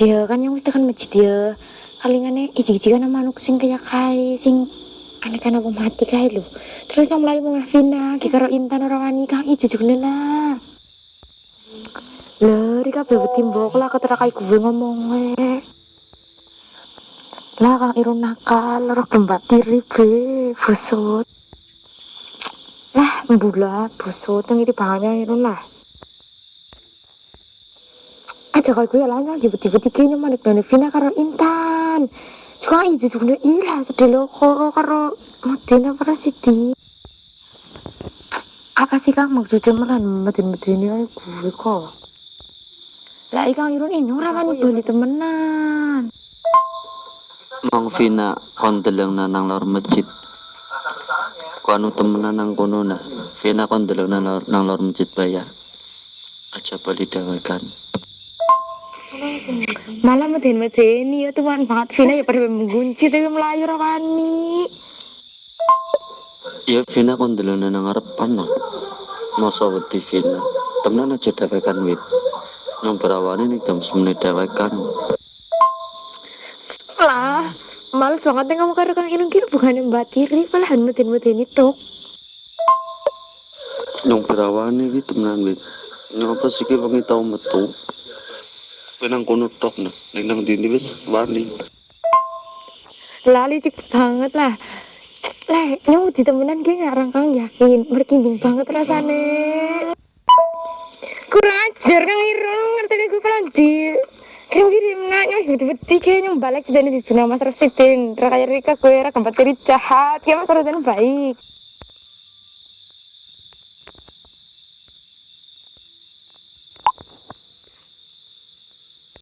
dia kan yang mesti kan masjid dia kalingane iji-iji kan manuk sing kayak kai sing aneh-aneh apa mati kae lho. Terus yang mlayu mung Vina ki karo Intan ora wani kang ijo jujune lah. Lha ri kabeh wedi mbok lah ketera kae gue ngomong lah kang irung nakal ora gembat tiri be busut. Lah mbulat busut ngiti bangane irung lah. Aja kayak gue lah jebet-jebet iki manik dene Vina karo Intan. Suka ijo jujune ilah sedih lo karo Mudin apa Sidi. Apa sih kang maksudnya melan medin-medin ini gue kok lah ikang irun ini ora wani beli temenan Mang Vina kon deleng nang lor masjid. Kuanu temenan nang kono nah. Vina kon deleng nang lor masjid bayar. Aja bali dewekan. malah medin-medin ya tuan banget Vina ya pada mengunci tapi melayu ora wani Ya Vina kon deleng nang ngarepan nah. Masa wedi Vina. Temenan aja dewekan wit. Nang berawane ning jam 9 dewekan. lah males banget kamu karo kang irun ki bukan mbak tiri malahan medin-medin itu Nang berawane iki temenan wit. Ngapa sih ki wengi tau metu? Penang kono tok nah. Ning nang ndi wis wani. lali cik banget lah nyamu di temenan ki ngarang kang yakin berkinding banget rasane kurang ajar kang irun ngerti gue pelan di kirim nanya beti-beti kayaknya balik sedang di zona mas Rosidin. Rakaya Rika gue rakam bateri jahat. Kayak mas Rosidin baik.